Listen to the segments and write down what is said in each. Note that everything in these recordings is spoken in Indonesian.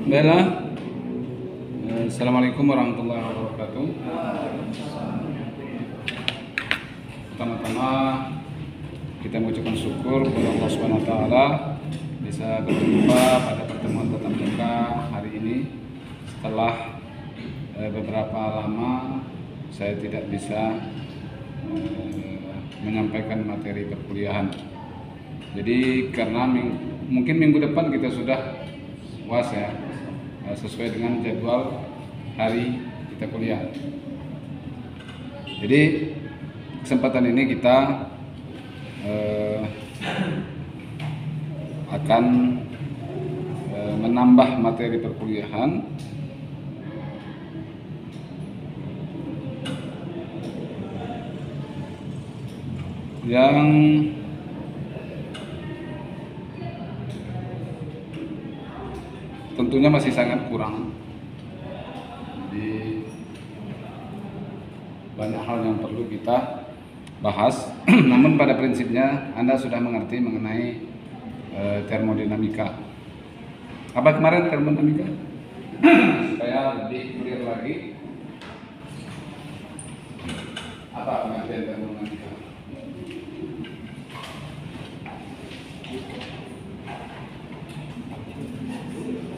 Baiklah. Assalamualaikum warahmatullahi wabarakatuh. Pertama-tama kita mengucapkan syukur kepada Allah Subhanahu wa taala bisa berjumpa pada pertemuan tatap muka hari ini setelah beberapa lama saya tidak bisa menyampaikan materi perkuliahan. Jadi karena mungkin minggu depan kita sudah UAS ya, sesuai dengan jadwal hari kita kuliah. Jadi kesempatan ini kita akan menambah materi perkuliahan yang tentunya masih sangat kurang. Jadi banyak hal yang perlu kita bahas. Namun pada prinsipnya Anda sudah mengerti mengenai termodinamika. Apa kemarin termodinamika? Supaya lebih clear lagi. Apa pengertian termodinamika?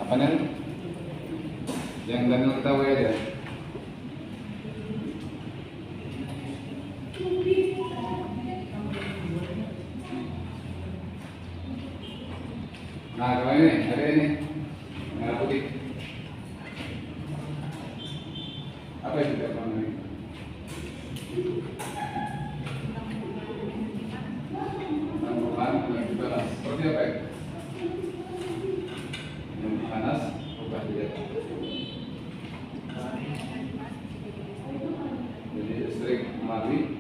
Apa nih? Yang Daniel ketahui aja. Nah, kalau ini, ada ini merah putih. Apa itu termodinamika? Seperti apa ya? Panas, ubah dia. Jadi listrik melalui.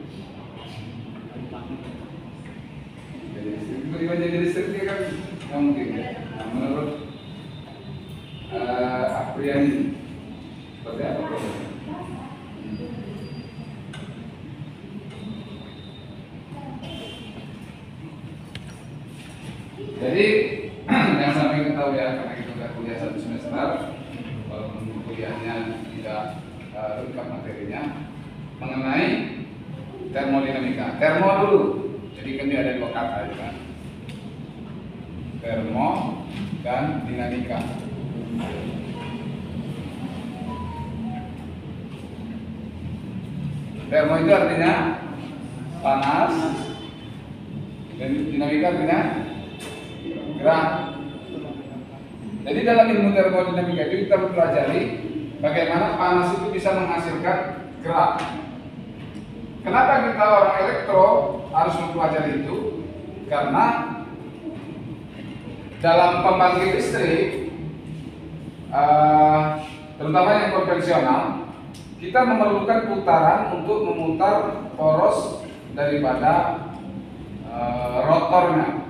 Jadi listrik tiba-tiba jadi listrik dia kan nggak mungkin ya. Nah, menurut Apriani seperti apa? Jadi yang sampai ketahui ya, karena kita sudah kuliah 1 semester, walaupun kuliahnya tidak lengkap materinya mengenai termodinamika. Termo dulu, jadi kami ada 2 kata ya kan, termo dan dinamika. Termo itu artinya panas, dan dinamika artinya gerak. Jadi dalam ilmu termodinamika itu kita mempelajari bagaimana panas itu bisa menghasilkan gerak. Kenapa kita orang elektro harus mempelajari itu? Karena dalam pembangkit listrik, terutama yang konvensional, kita memerlukan putaran untuk memutar poros daripada rotornya.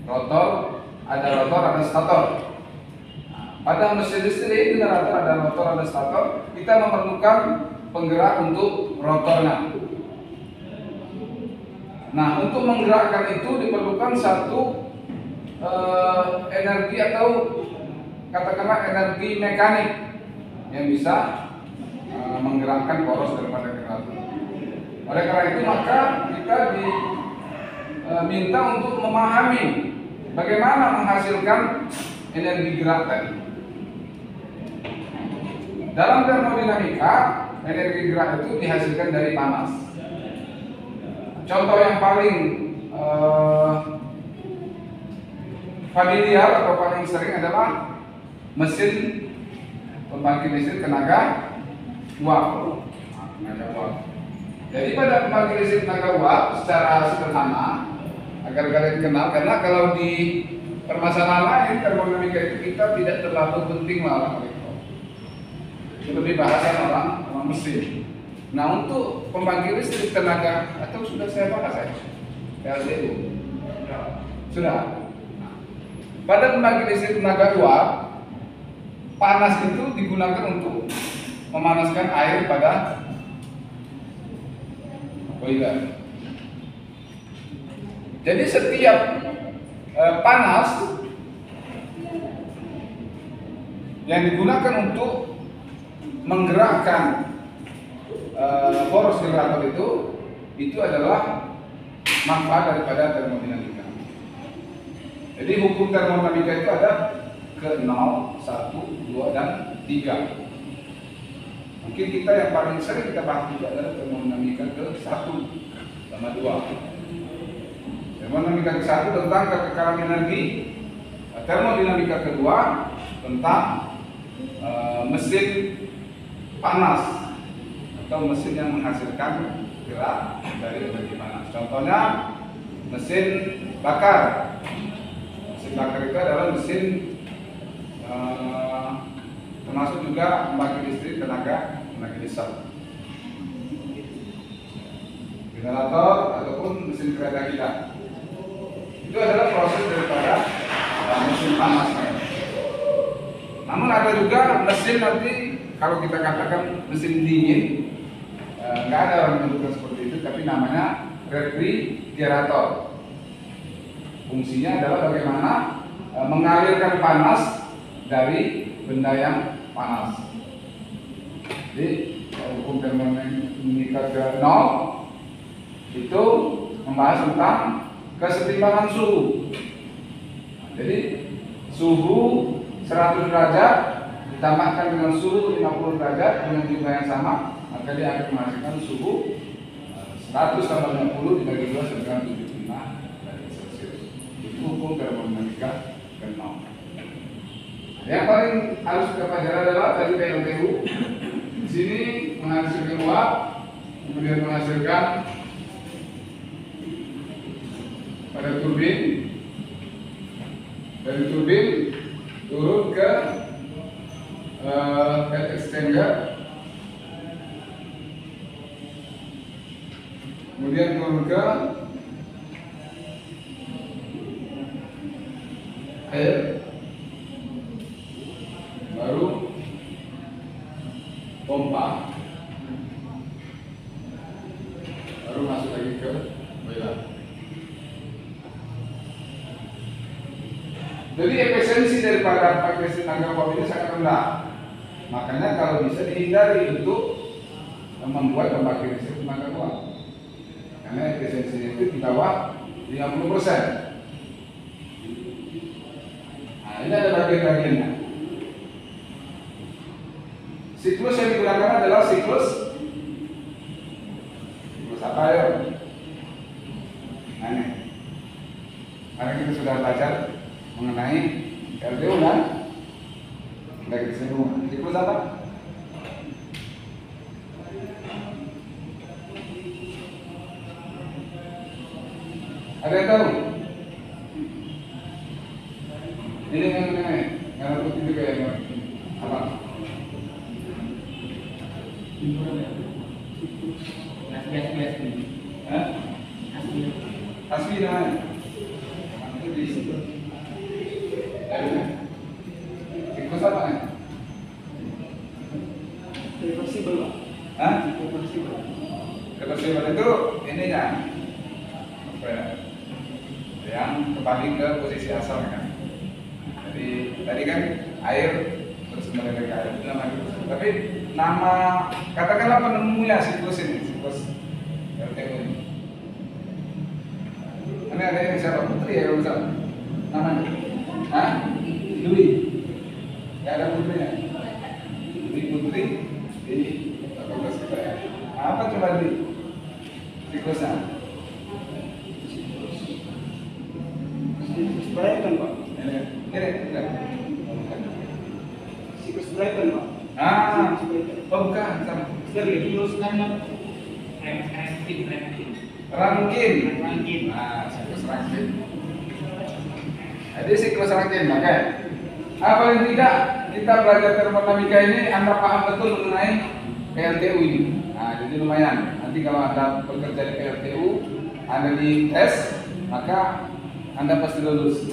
Rotor, ada rotor, ada stator. Pada mesin listrik generator ada rotor, ada stator. Kita memerlukan penggerak untuk rotornya. Nah, untuk menggerakkan itu diperlukan satu energi atau katakanlah energi mekanik yang bisa menggerakkan poros daripada generator. Oleh karena itu maka kita diminta untuk memahami bagaimana menghasilkan energi gerak tadi. Dalam termodinamika, energi gerak itu dihasilkan dari panas. Contoh yang paling familiar atau paling sering adalah mesin pembangkit listrik tenaga uap. Jadi pada pembangkit listrik tenaga uap secara sederhana, agar kalian kenal, karena kalau di permasalahan lain termodinamika itu kita tidak terlalu penting lah orang elektro. Itu lebih bahasan orang mesin. Nah, untuk pembangkit listrik tenaga, atau sudah saya bahas ya? PLTU sudah. Pada pembangkit listrik tenaga uap, panas itu digunakan untuk memanaskan air pada boiler. Jadi setiap panas yang digunakan untuk menggerakkan poros generator itu adalah manfaat daripada termodinamika. Jadi hukum termodinamika itu ada ke 0, 1, 2, dan 3. Mungkin kita yang paling sering kita bahas juga adalah termodinamika ke 1 sama 2. Termodinamika ke 1 tentang kekekalan energi, termodinamika kedua tentang mesin panas atau mesin yang menghasilkan gerak dari energi panas. Contohnya mesin bakar. Mesin bakar itu adalah mesin termasuk juga membagi listrik tenaga diesel. Generator ataupun mesin kereta kita itu adalah proses daripada mesin panas. Namun ada juga mesin nanti kalau kita katakan mesin dingin, nggak ada orang menyebutkan seperti itu, tapi namanya refrigerator. Fungsinya adalah bagaimana mengalirkan panas dari benda yang panas. Jadi hukum termodinamika ke 0 itu membahas tentang kesetimbangan suhu. Jadi suhu 100 derajat ditambahkan dengan suhu 50 derajat dengan jumlah yang sama, maka dia akan menghasilkan suhu 100 tambah 50 dibagi 2 sama dengan 75 derajat Celcius. Itu hukum termodinamika ke 0. Yang paling harus kita pelajari adalah tadi PLTU. Di sini menghasilkan uap, kemudian menghasilkan pada turbin, dari turbin turun ke heat exchanger, kemudian turun ke air, baru pompa, baru masuk lagi ke boiler. Jadi efisiensi daripada pakai tenaga uap ini sangat rendah. Makanya kalau bisa dihindari untuk membuat pembangkit listrik tenaga uap, karena efisiensinya itu di bawah 50%. Nah, ini ada bagian-bagiannya. Siklus yang digunakan adalah siklus apa ya? Nah, ini. Karena kita sudah belajar mengenai LDO dan baik disinggung. Siklus apa? Ada yang tahu? Ini yang putih juga yang apa? Asli namanya. Siklus apa nih? Reversible. Hah? Reversible itu ininya apa ya? Yang kembali ke posisi asal kan. Jadi tadi kan air terus kembali ke air itu namanya. Tapi nama katakanlah penemunya siklus ini, siklus LTU ini. Ini ada yang siapa? Putri ya kalau misalnya namanya? Hah? Dwi? Ya ada putrinya? Dwi Putri di fakultas kita ya. Apa coba di siklusnya? Siklus Brighton Pak. Ini siklus Brighton Pak. Oh bukan sama. Siklus Rankine. Nah, siklus Rankine. Jadi siklus Rankine, oke. Paling tidak kita belajar termodinamika ini Anda paham betul mengenai PLTU ini. Nah, jadi lumayan. Nanti kalau Anda bekerja di PLTU, Anda di tes, maka Anda pasti lulus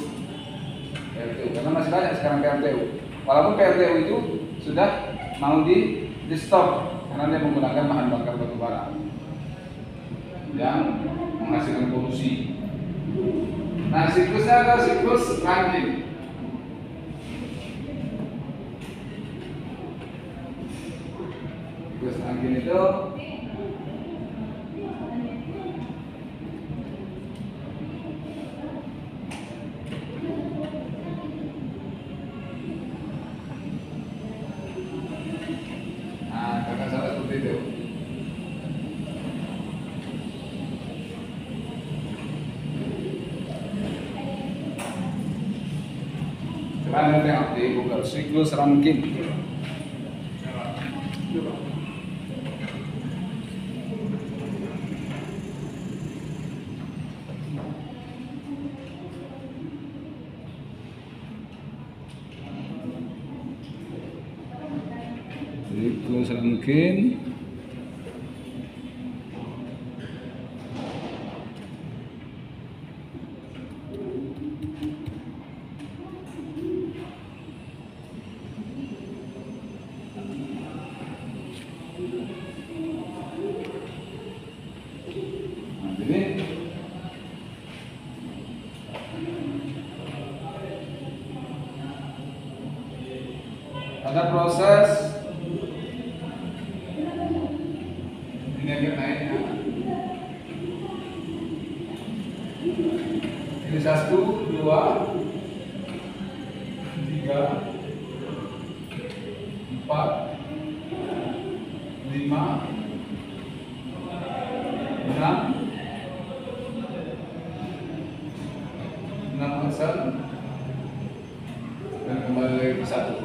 PLTU. Karena masih banyak sekarang PLTU. Walaupun PLTU itu sudah mau di stop karena dia menggunakan bahan bakar batu bara yang menghasilkan polusi. Nah, siklusnya adalah siklus Rankine. bikin itu. Nah, kakak salah seperti itu. Sekarang tengok di Google siklus Rankine. Siklus Rankine. Ada proses ini agak naiknya. Ini 1, 2, 3, 4, 5, 6% dan kembali lagi ke 1.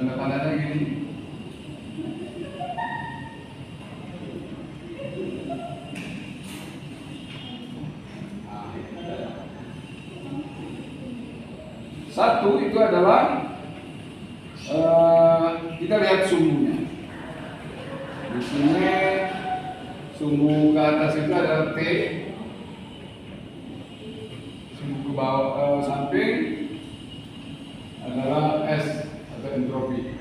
Tanda-tandanya gini. Satu itu adalah kita lihat sumbunya. Di sini sumbu ke atas itu adalah T, sumbu ke bawah samping adalah S atau entropi.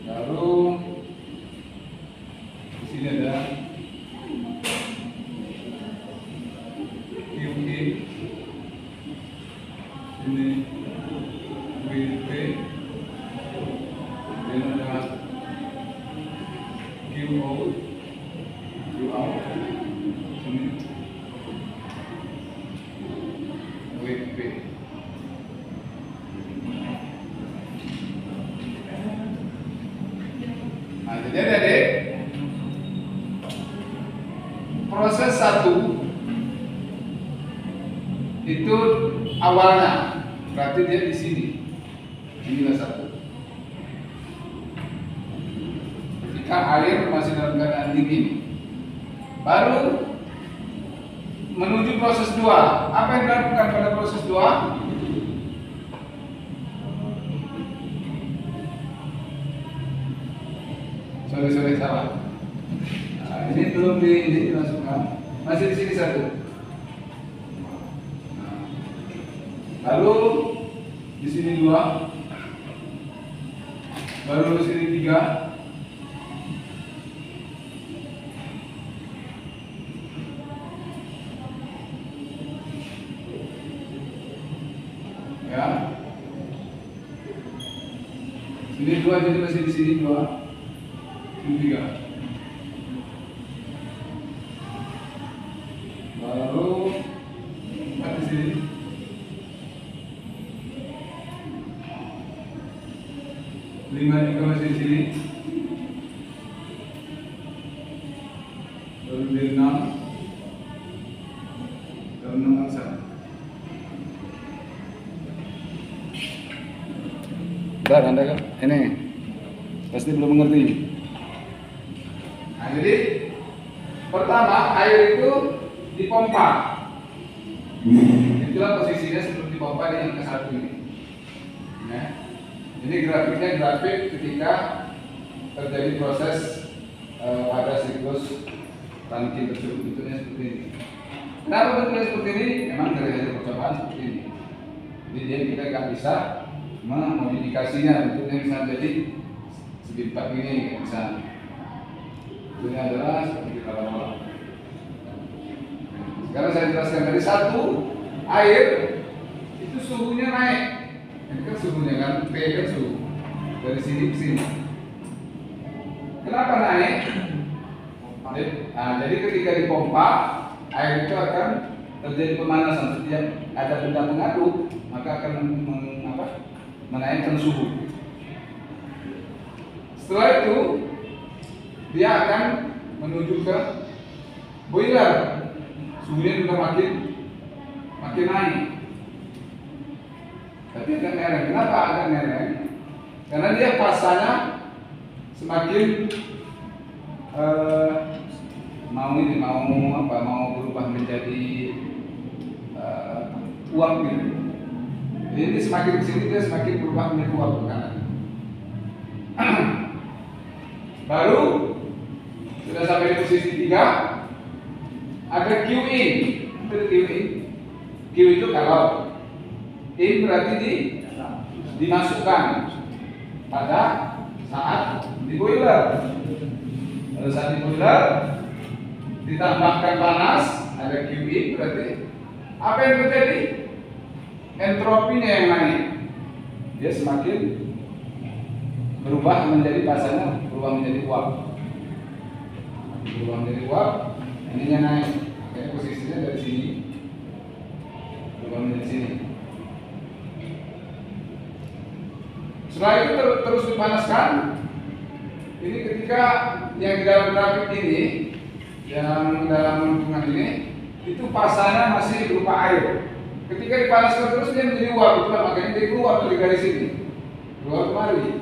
Lalu di sini ada QE, ini WP, dan ada QO, QOut, ini WP. Nah, jadi adik, proses 1 itu awalnya berarti dia di sini. Inilah 1. Ketika air masih dalam keadaan dingin, baru menuju proses 2. Apa yang dilakukan pada proses 2? Sorry salah. Nah, ini belum dimasukkan, masih di sini 1. Nah, lalu di sini 2, baru di sini 3. Ya, sini 2, jadi masih di sini 2, sini 3. Baru 4 di sini. 5 juga masih di sini. Baru di 6. Dan 6 angsa. Bentar, Anda kan? Ini pasti belum mengerti. Nah, jadi pertama air itu dipompa. Itulah posisinya seperti pompa di yang ke-1 ini. Ya. Jadi grafiknya grafik ketika terjadi proses pada siklus Rankine tersebut, bentuknya seperti ini. Kenapa bentuknya seperti ini? Memang dari hasil percobaan seperti ini. Jadi kita nggak bisa memodifikasinya, bentuknya bisa jadi segi 4 ini bisa. Bentuknya adalah seperti parabola. Sekarang saya jelaskan dari 1, air itu suhunya naik kan suhunya kan, P kan suhu dari sini ke sini. Kenapa naik? Jadi ketika dipompa, air itu akan terjadi pemanasan. Setiap ada benda mengaduk, maka akan menaikkan suhu. Setelah itu, dia akan menuju ke boiler. Suhunya juga makin naik. Tapi agak mereng. Kenapa agak mereng? Karena dia pasanya semakin mau berubah menjadi uap gitu. Jadi ini semakin kesini dia semakin berubah menjadi uap ke kanan. Baru sudah sampai di posisi 3, ada Q in. Itu Q in. Q itu kalau in berarti dimasukkan pada saat di boiler. Pada saat di boiler ditambahkan panas, ada Q in berarti apa yang terjadi? Entropinya yang naik. Dia semakin berubah menjadi pasanya berubah menjadi uap. Berubah menjadi uap, ininya naik. Makanya posisinya dari sini berubah menjadi sini. Setelah itu terus dipanaskan. Ini ketika yang di dalam grafik ini, yang dalam lingkungan ini, itu pasanya masih berupa air. Ketika dipanaskan terus dia menjadi uap, itulah makanya dia keluar dari garis ini, keluar kemari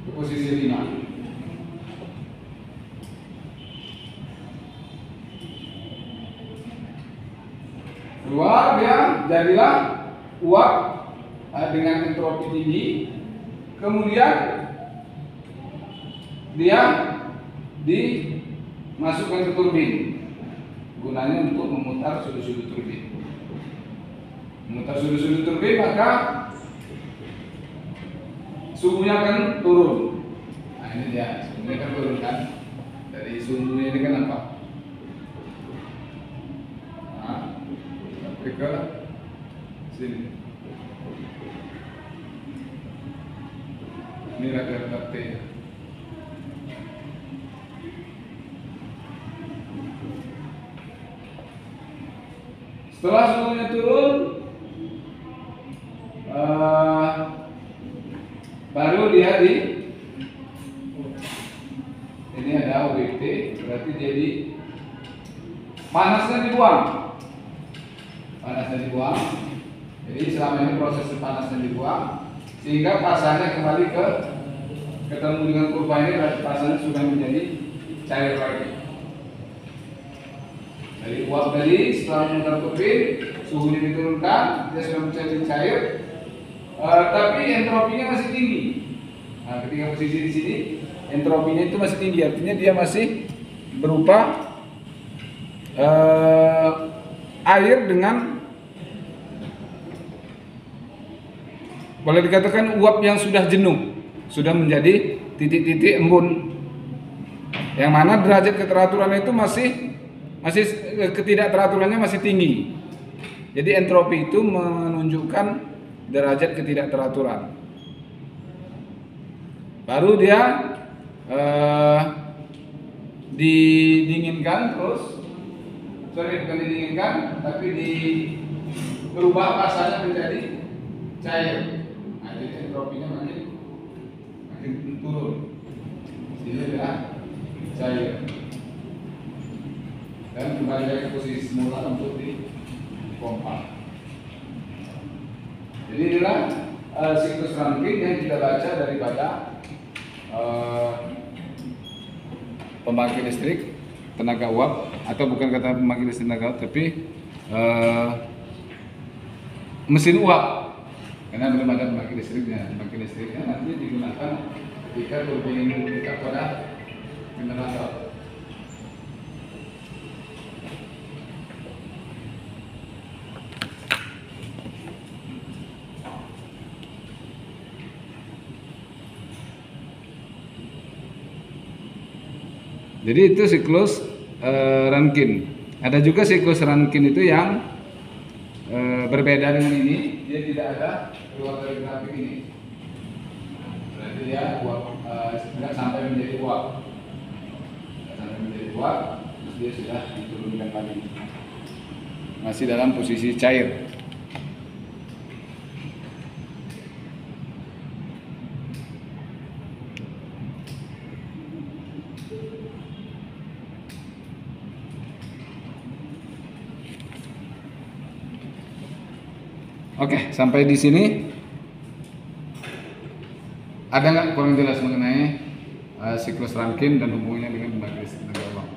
ke posisi 5. Keluar dia jadilah uap dengan entropi tinggi. Kemudian dia dimasukkan ke turbin, gunanya untuk memutar sudut-sudut turbin. Memutar sudut-sudut turbin, maka suhunya akan turun. Nah ini dia, suhunya akan turun kan. Dari suhunya ini kan apa? Nah, sampai ke sini. Ini rata-rata T. Setelah suhunya turun, baru dia ini ada WT, berarti jadi panasnya dibuang. Jadi selama ini proses panasnya dibuang, sehingga pasarnya kembali ketemu dengan kurva ini, berarti pasarnya sudah menjadi cair lagi. Dari uap tadi setelah memutar turbin, suhunya diturunkan, dia sudah menjadi cair, tapi entropinya masih tinggi. Nah, ketika posisi di sini, entropinya itu masih tinggi, artinya dia masih berupa air dengan, boleh dikatakan uap yang sudah jenuh, sudah menjadi titik-titik embun, yang mana derajat keteraturan itu masih ketidakteraturannya masih tinggi. Jadi entropi itu menunjukkan derajat ketidakteraturan. Baru dia didinginkan terus, bukan didinginkan, tapi berubah pasanya menjadi cair. Nah, jadi entropinya makin turun. Sini adalah cair. Dan kembali lagi ke posisi semula untuk dipompa. Jadi inilah siklus Rankine yang kita baca daripada pembangkit listrik tenaga uap, atau bukan kata pembangkit listrik tenaga uap, tapi mesin uap, karena belum ada pembangkit listriknya. Pembangkit listriknya nanti digunakan ketika turbin dekat pada generator. Jadi itu siklus Rankine. Ada juga siklus Rankine itu yang berbeda dengan ini, dia tidak ada keluar dari grafik ini. Berarti dia tidak sampai menjadi uap. Tidak sampai menjadi uap, terus dia sudah diturunkan lagi. Masih dalam posisi cair. Oke, sampai di sini ada nggak kurang jelas mengenai siklus Rankine dan hubungannya dengan pembangkit tenaga uap?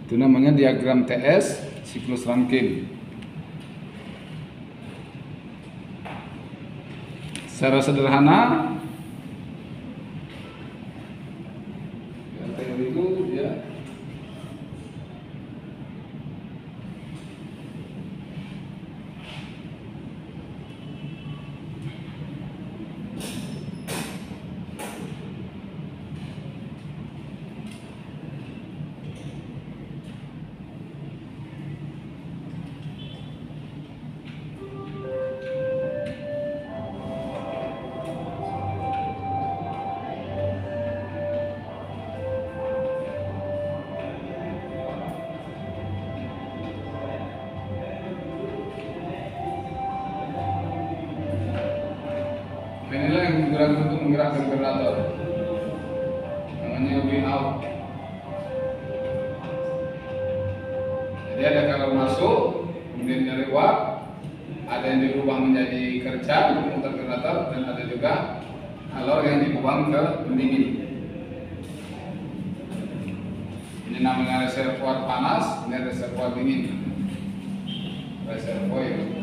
Itu namanya diagram TS siklus Rankine. Secara sederhana, teori itu ya inilah yang digunakan untuk menggerakkan generator, namanya win out. Jadi ada kalau masuk, kemudian dari uap, ada yang dirubah menjadi kerja untuk memutar generator, dan ada juga alor yang dibuang ke pendingin. Ini namanya reservoir panas, ini reservoir dingin, reservoir.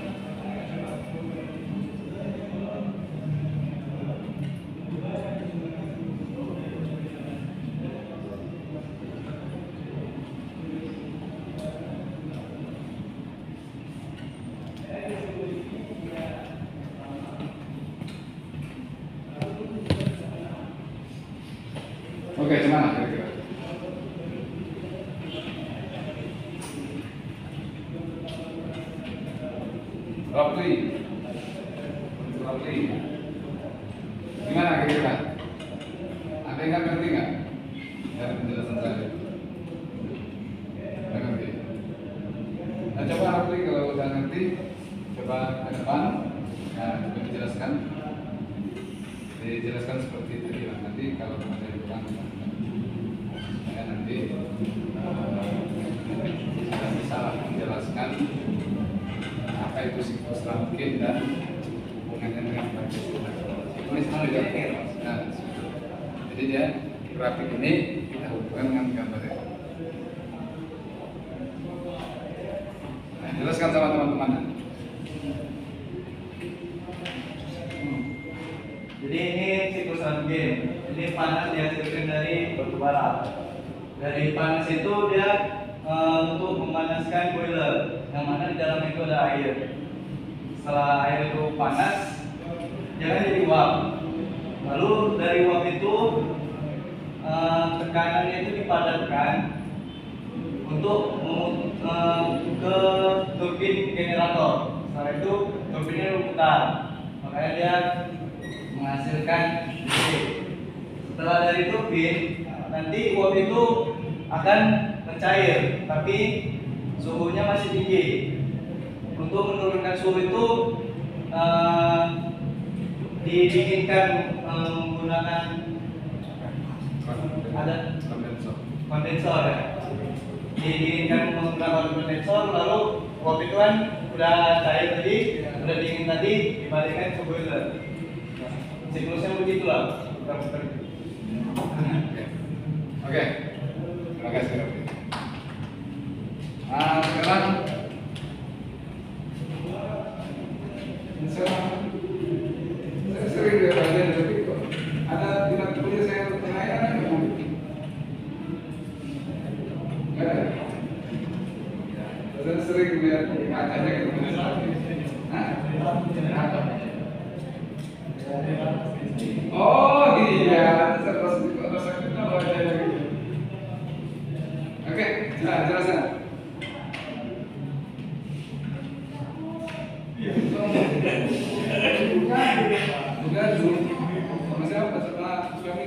Oke, gimana kira-kira? Roughly. Gimana kira-kira? Ada yang ngerti nggak dari penjelasan saya? Nggak ngerti. Nah, coba roughly kalau udah ngerti, coba ke depan, coba dijelaskan. Dijelaskan seperti tadi lah. Nanti kalau ada yang kurang, nanti kita bisa menjelaskan apa itu siklus Rankine dan hubungannya dengan pembangkit tenaga uap. Nah, jadi dia grafik ini kita hubungkan dengan gambarnya. Nah, jelaskan sama teman-teman. Jadi ini siklus Rankine. Ini panas dihasilkan dari batu bara. Dari panas itu dia untuk memanaskan boiler, yang mana di dalam itu ada air. Setelah air itu panas, jangan jadi uap. Lalu dari uap itu tekanannya itu dipadatkan untuk ke turbin generator. Setelah itu turbinnya berputar, makanya dia menghasilkan listrik. Setelah dari turbin, nanti uap itu akan mencair, tapi suhunya masih tinggi. Untuk menurunkan suhu itu didinginkan menggunakan ada kondensor ya. Didinginkan menggunakan kondensor, lalu uap itu kan udah cair tadi, udah dingin tadi, dibalikkan ke boiler. Siklusnya begitulah. Oke, terima kasih. Sekarang saya sering belajar dari kok ada tidak punya saya pertanyaan nggak? Nggak ada. Saya sering lihat katanya gitu. Oh iya, sakitnya baca gitu. Oke, jelaskan. Udah dulu. Sama siapa? Sama suami?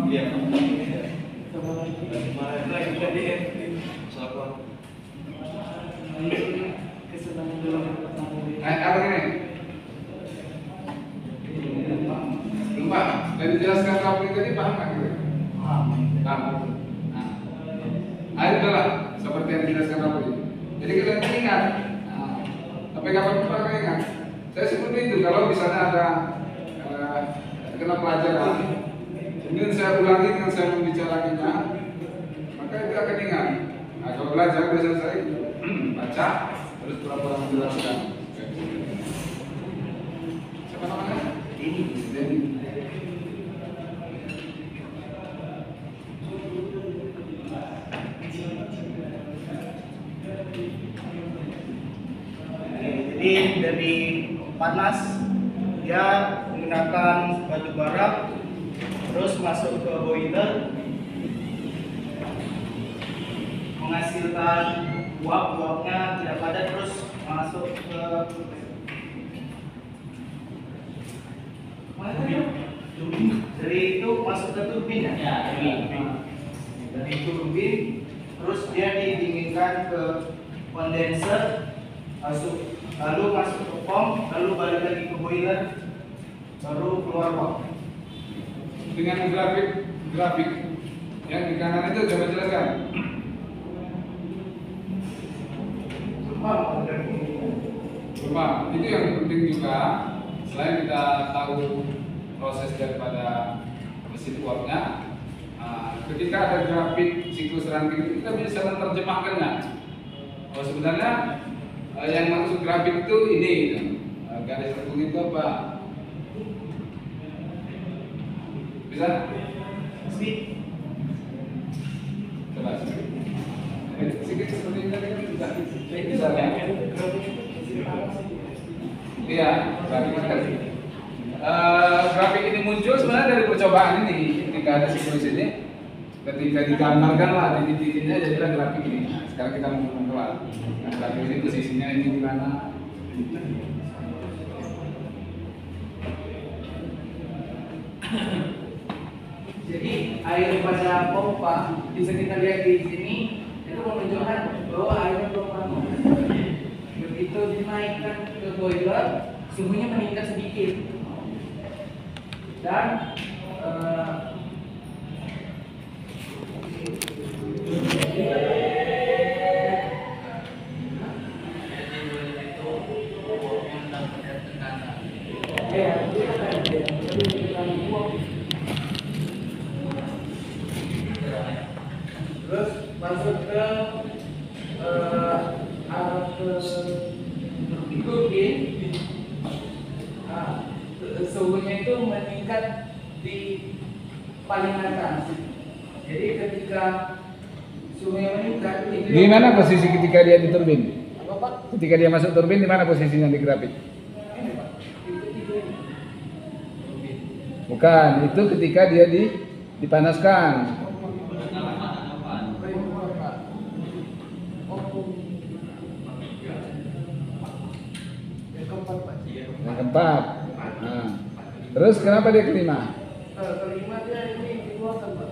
Iya. Apa ini? Belum paham. Dari jelaskan kamu tadi paham nggak? Paham. Nah, itu adalah seperti yang dijelaskan kamu tadi. Jadi kita ingat. Sampai kapan kita ingat? Saya seperti itu. Kalau misalnya ada kena pelajaran, kemudian saya ulangi dengan saya membicarakannya, maka itu akan ingat. Nah, kalau belajar biasanya saya baca terus pura-pura menjelaskan. Siapa namanya? Denny. Jadi dari panas dia menggunakan batu bara, terus masuk ke boiler, menghasilkan uap-uapnya tidak padat, terus masuk ke turbin. Dari itu masuk ke turbin ya? Dari turbin, terus dia didinginkan ke kondenser, lalu masuk ke pom, lalu balik lagi ke boiler, baru keluar uap. Dengan grafik yang di kanan itu coba jelaskan. Cuma itu yang penting juga. Selain kita tahu proses daripada mesin uapnya, ketika ada grafik siklus rangkaian kita bisa menerjemahkannya. Oh sebenarnya yang maksud grafik itu ini, garis tepung itu apa? Bisa? Coba sedikit seperti ini kan bisa kan? Iya, grafik ini muncul sebenarnya dari percobaan ini. Ketika ada siklus ini, ketika digambarkan lah titik-titiknya jadilah grafik ini. Nah, sekarang kita mau keluar. Nah, grafik ini posisinya ini di mana? Jadi air pada pompa bisa kita lihat di sini itu menunjukkan bahwa airnya belum panas. Begitu dinaikkan ke boiler, suhunya meningkat sedikit dan terus masuk ke arah ke turbin. Nah, suhunya itu meningkat di paling atas. Jadi ketika suhunya meningkat itu Di mana posisi ketika dia di turbin? apa Pak? Ketika dia masuk turbin di mana posisinya di grafik? Ini Pak. Itu. Bukan, itu ketika dia dipanaskan. Yang keempat. Nah, terus kenapa dia kelima? Kelima dia ini dikeluarkan Pak.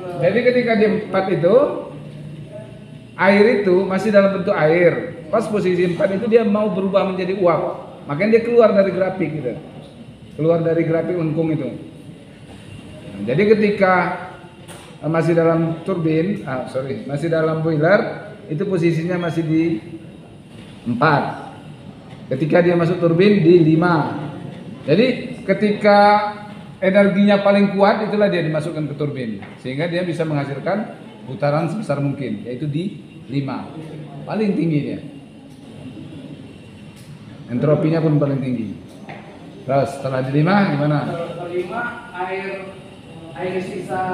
Jadi ketika dia empat itu, air itu masih dalam bentuk air. Pas posisi 4 itu dia mau berubah menjadi uap. Makanya dia keluar dari grafik gitu. Keluar dari grafik lengkung itu. Nah, jadi ketika masih dalam turbin, masih dalam boiler, itu posisinya masih di 4. Ketika dia masuk turbin di 5. Jadi ketika energinya paling kuat itulah dia dimasukkan ke turbin, sehingga dia bisa menghasilkan putaran sebesar mungkin, yaitu di 5. Paling tinggi dia. Entropinya pun paling tinggi. Terus setelah di 5 gimana? Kelima air air sisa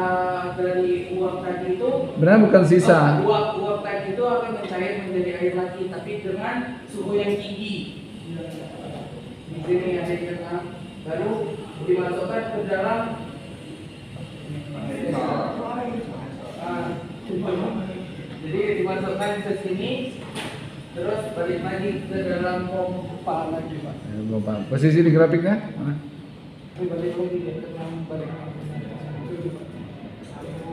dari uap tadi itu Benar bukan sisa. uap tadi itu akan mencair menjadi air lagi, tapi dengan suhu yang tinggi. Di sini ada di tengah, baru dimasukkan ke dalam. Jadi dimasukkan ke sini, terus balik lagi ke dalam pompa lagi, Pak. Belum paham. Posisi di grafiknya? Mana? Balik lagi ke dalam balik.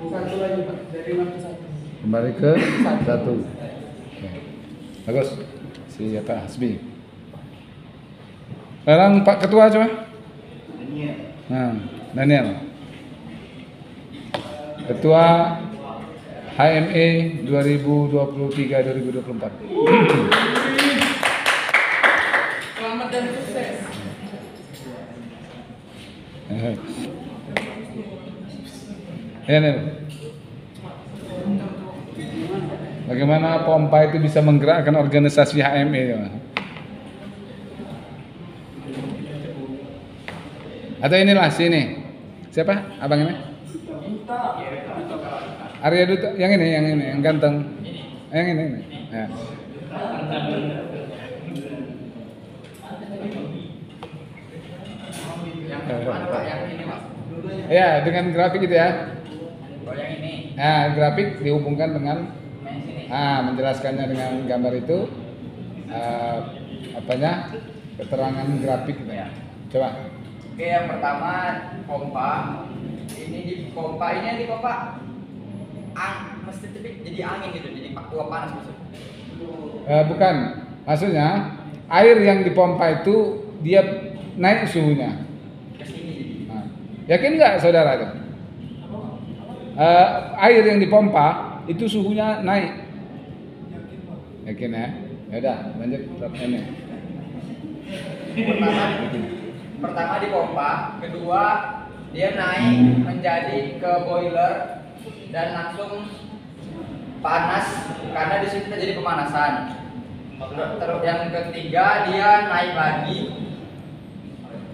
Satu lagi, Pak, dari 6 ke 1. Kembali ke 1. Oke. Bagus. Siapa? Hasbi. Sekarang Pak Ketua coba. Nah, Daniel. Ketua HME 2023-2024. Selamat dan sukses. Ya, Nel. Bagaimana pompa itu bisa menggerakkan organisasi HME? Ya? Atau inilah sini. Siapa? Abang ini? Arya Duta. Yang ini, yang ganteng. Yang ini. Ya. Ya, dengan grafik itu ya. Yang ini. Nah, grafik dihubungkan dengan menjelaskannya dengan gambar itu apanya? Keterangan grafik gitu ya. Coba. Oke, yang pertama pompa. Ini di pompa mesti jadi angin gitu, jadi uap panas maksudnya. Bukan, maksudnya air yang dipompa itu dia naik suhunya. Ke sini. Nah, yakin nggak saudara itu? Air yang dipompa itu suhunya naik. Yakin ya? Ya udah, lanjut ini. Pertama di pompa, kedua dia naik menjadi ke boiler dan langsung panas karena di situ terjadi pemanasan. Terus yang ketiga dia naik lagi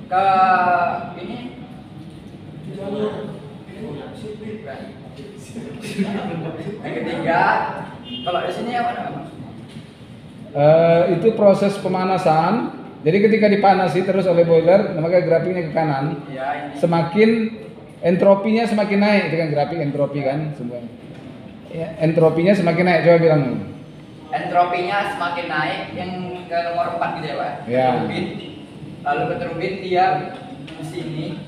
ke ini. Yang ketiga, kalau di sini apa namanya? Itu proses pemanasan. Jadi ketika dipanasi terus oleh boiler, maka grafiknya ke kanan. Ya, ini. Semakin entropinya semakin naik dengan grafik entropi kan semua. Ya, entropinya semakin naik, coba bilang. Entropinya semakin naik yang ke nomor 4 gitu ya, Pak. Ya. Turbin. Lalu ke turbin dia di sini.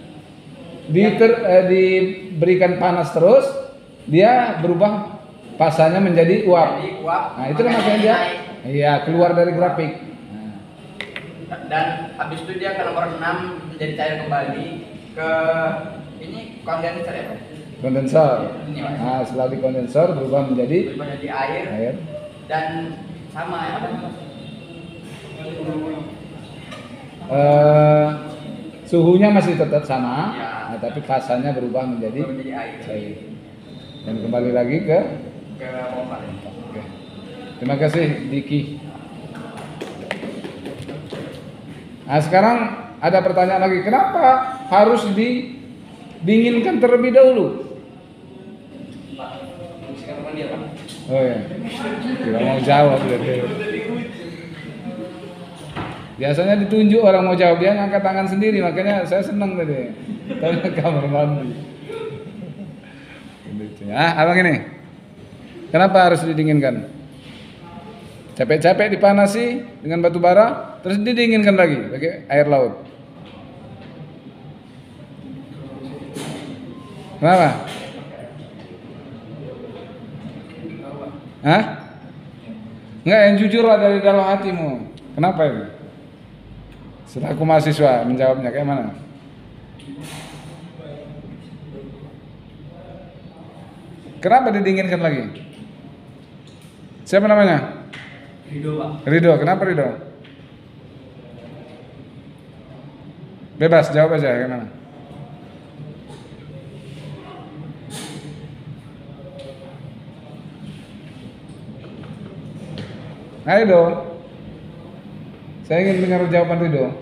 Diberikan panas terus, dia berubah pasanya menjadi uap. Jadi uap. Nah, itu makanya dia naik. iya, keluar dari grafik. Dan habis itu dia ke nomor 6 menjadi cair kembali ke ini kondenser ya, Pak. Kondensor. Ini, Pak. Nah, setelah dikondensor berubah menjadi Berubah jadi air. Dan sama ya, suhunya masih tetap sama, Ya. tapi pasanya berubah menjadi air. cair. Dan kembali lagi ke Pompa. Oke. Terima kasih Diki. Nah, sekarang ada pertanyaan lagi, kenapa harus didinginkan terlebih dahulu? Pak, sikat teman dia, Pak. Oh ya, tidak mau jawab berarti. Biasanya ditunjuk orang mau jawab, dia ngangkat tangan sendiri, makanya saya senang tadi. Tanya kamar mandi. Abang ini, kenapa harus didinginkan? Capek-capek dipanasi dengan batu bara, terus didinginkan lagi pakai air laut. Kenapa? Hah? Enggak, yang jujur lah dari dalam hatimu. Kenapa itu? Selaku mahasiswa menjawabnya kayak mana? Kenapa didinginkan lagi? Siapa namanya? Ridho, Pak. Ridho, kenapa Ridho? Bebas, jawab aja gimana? Nah, Ridho, saya ingin dengar jawaban Ridho.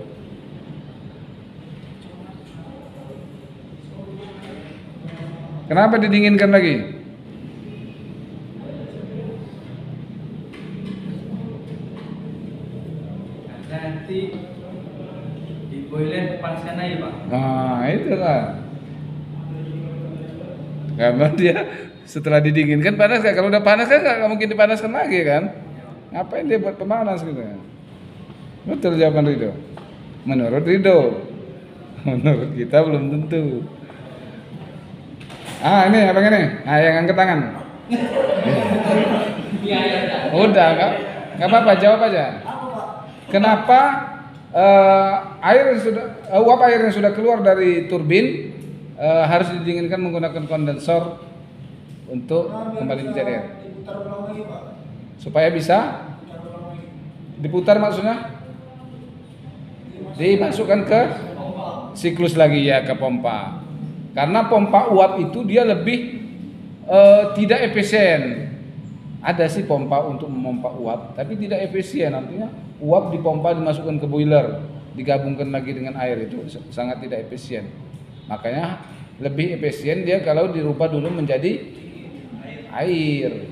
Kenapa didinginkan lagi? Nanti di boiler panaskan air, Pak. Nah, itu kan. Karena dia setelah didinginkan panas kan? Kalau udah panas kan nggak mungkin dipanaskan lagi kan? Ngapain dia buat pemanas gitu? Betul jawaban Rido. Menurut Rido, menurut kita belum tentu. Ini abang ini. Nah, yang angkat tangan. Udah nggak apa-apa, jawab aja. Kenapa uap air yang sudah keluar dari turbin harus didinginkan menggunakan kondensor untuk kembali menjadi air? Supaya bisa diputar, maksudnya dimasukkan ke siklus lagi ya, ke pompa. Karena pompa uap itu dia lebih tidak efisien. Ada sih pompa untuk memompa uap, tapi tidak efisien. Artinya uap dipompa dimasukkan ke boiler, digabungkan lagi dengan air, itu sangat tidak efisien. Makanya lebih efisien dia kalau dirubah dulu menjadi air.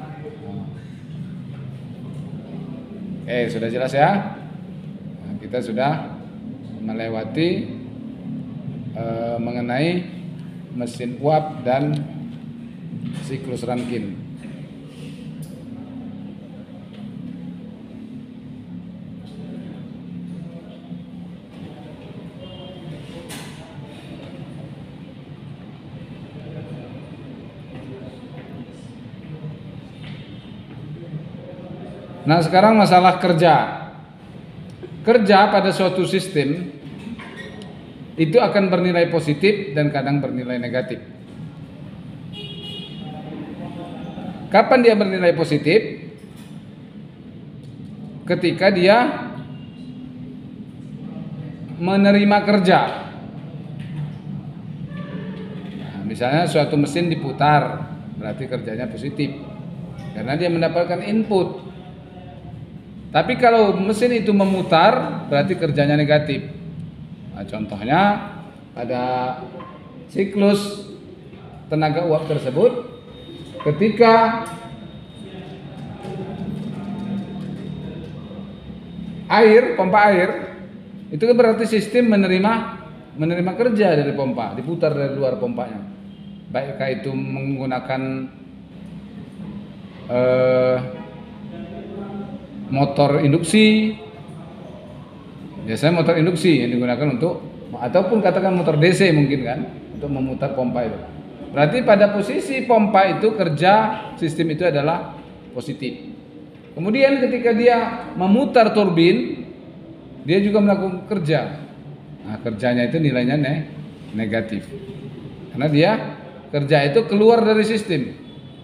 Sudah jelas ya? Nah, kita sudah melewati mengenai mesin uap dan siklus Rankine. Nah, sekarang masalah kerja. Kerja pada suatu sistem itu akan bernilai positif dan kadang bernilai negatif. Kapan dia bernilai positif? Ketika dia menerima kerja. Nah, misalnya suatu mesin diputar, berarti kerjanya positif karena dia mendapatkan input. Tapi kalau mesin itu memutar, berarti kerjanya negatif. Nah, contohnya pada siklus tenaga uap tersebut, ketika pompa air, itu berarti sistem menerima kerja dari pompa, diputar dari luar pompanya. Baiklah itu menggunakan motor induksi, biasanya motor induksi yang digunakan untuk, ataupun katakan motor DC mungkin kan, untuk memutar pompa itu. Berarti pada posisi pompa itu kerja sistem itu adalah positif. Kemudian ketika dia memutar turbin, dia juga melakukan kerja. Nah, kerjanya itu nilainya negatif. Karena dia kerja itu keluar dari sistem.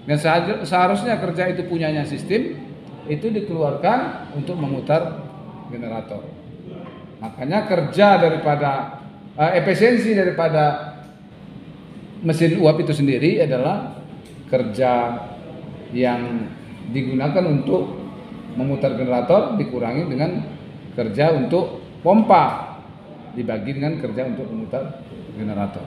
Dan seharusnya kerja itu punyanya sistem, itu dikeluarkan untuk memutar generator. Makanya kerja daripada efisiensi daripada mesin uap itu sendiri adalah kerja yang digunakan untuk memutar generator dikurangi dengan kerja untuk pompa dibagi dengan kerja untuk memutar generator.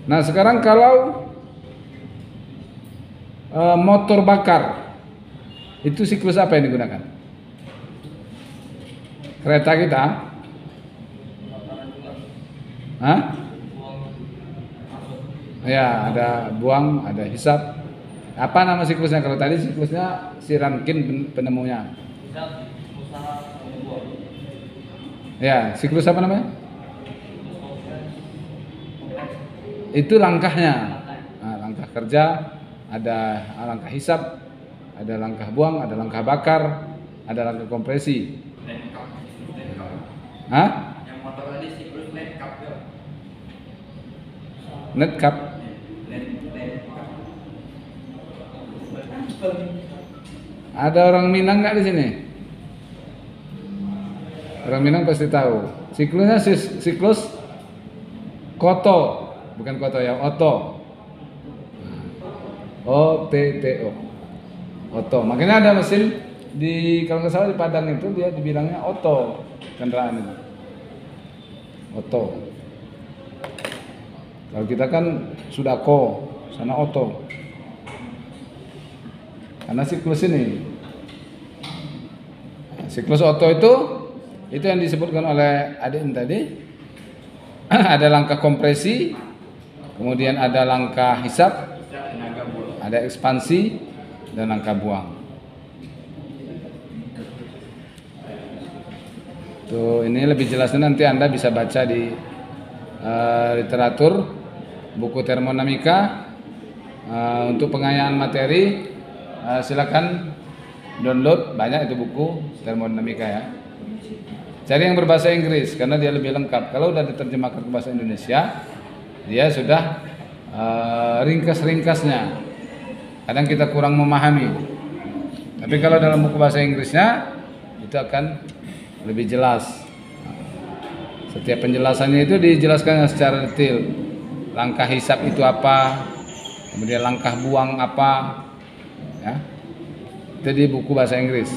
Nah, sekarang kalau motor bakar, itu siklus apa yang digunakan? Kereta kita? Hah? Ya, ada buang, ada hisap. Apa nama siklusnya? Kalau tadi siklusnya si Rankine penemunya. Ya, siklus apa namanya? Itu langkahnya. Nah, langkah kerja, ada langkah hisap, ada langkah buang, ada langkah bakar, ada langkah kompresi. Hah? Yang motor tadi siklus net cap ya. Net cap. Ada orang Minang nggak di sini? Orang Minang pasti tahu. Siklusnya siklus Koto, bukan Koto ya, Oto. OTTO. Oto. Makanya ada mesin di kalau nggak salah di Padang itu dia dibilangnya Oto kendaraan itu. Oto. Kalau kita kan Sudako, sana Oto. Karena siklus ini. Siklus Oto itu yang disebutkan oleh Adin tadi. Ada langkah kompresi, kemudian ada langkah hisap, ada ekspansi dan langkah buang. Tuh, ini lebih jelasnya nanti Anda bisa baca di literatur buku termodinamika. Untuk pengayaan materi silakan download, banyak itu buku termodinamika ya. Cari yang berbahasa Inggris karena dia lebih lengkap. Kalau udah diterjemahkan ke bahasa Indonesia, dia sudah ringkas-ringkasnya. Kadang kita kurang memahami. Tapi kalau dalam buku bahasa Inggrisnya itu akan lebih jelas. Setiap penjelasannya itu dijelaskan secara detail. Langkah hisap itu apa, kemudian langkah buang apa, ya. Itu di buku bahasa Inggris.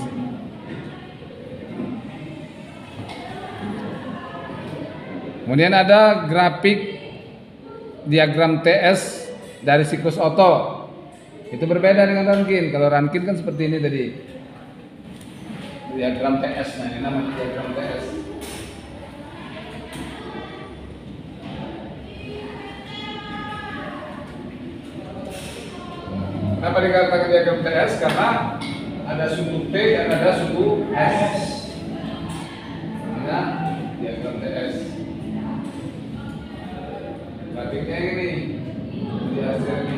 Kemudian ada grafik diagram TS dari siklus Otto. Itu berbeda dengan Rankine. Kalau Rankine kan seperti ini tadi. Diagram TS, nah ini namanya diagram TS. Kenapa dikatakan diagram TS? Karena ada suku T dan ada suku S. Nah, diagram TS. Grafiknya ini di hasil ini.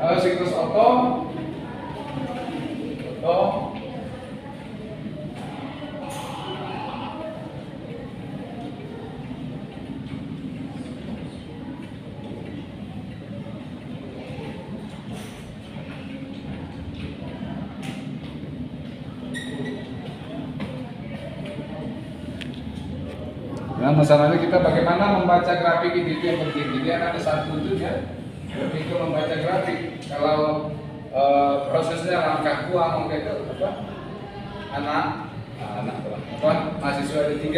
Kalau siklus Otto nah, masalahnya kita bagaimana membaca grafik itu yang penting. Jadi ada satu itu ya, lebih ke membaca grafik. Kalau prosesnya langkah buang itu apa? Anak mahasiswa D3.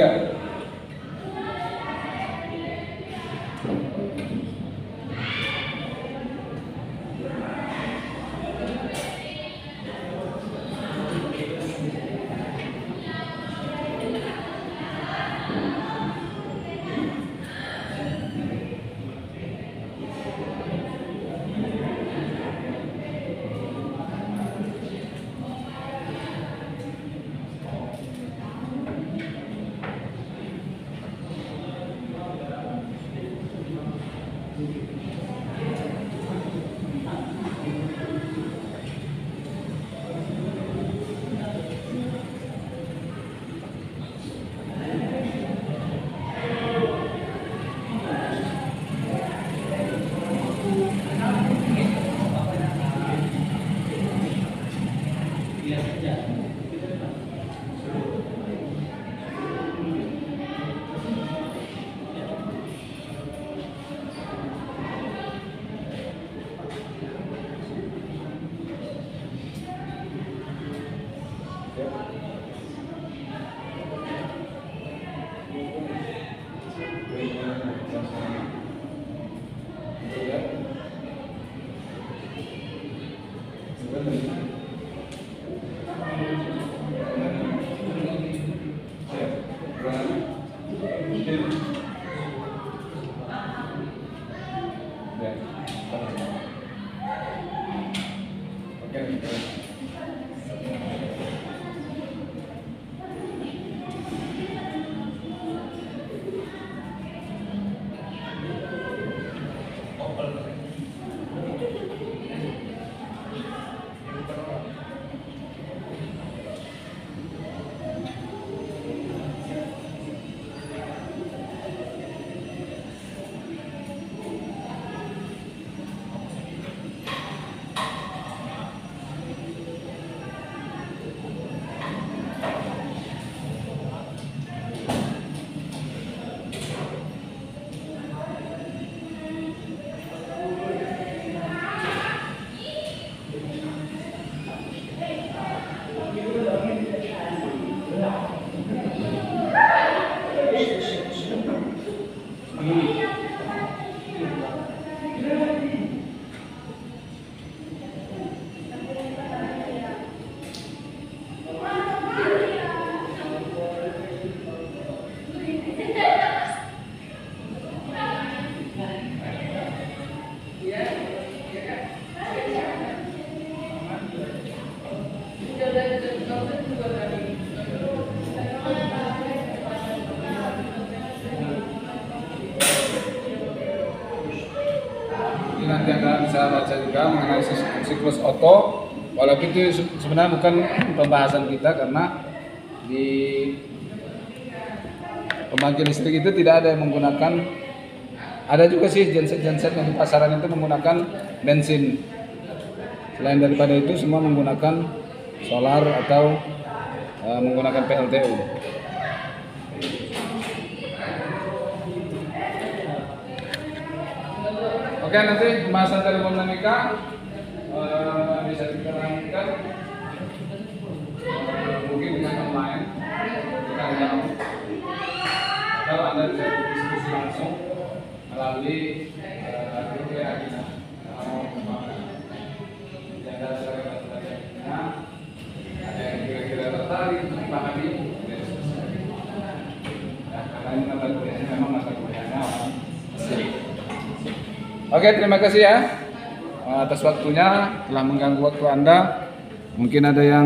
Ini nanti Anda bisa baca juga mengenai siklus Otto, walaupun itu sebenarnya bukan pembahasan kita karena di pembangkit listrik itu tidak ada yang menggunakan, ada juga sih genset-genset yang di pasaran itu menggunakan bensin. Selain daripada itu semua menggunakan solar atau menggunakan PLTU. Oke, nanti pembahasan termodinamika bisa kita lanjutkan mungkin dengan online atau Anda bisa diskusi langsung melalui grup WA kita. Ada yang kira-kira tertarik untuk dipahami, karena ini mata kuliahnya memang mata kuliahnya asli. Oke, terima kasih ya atas waktunya, telah mengganggu waktu Anda. Mungkin ada yang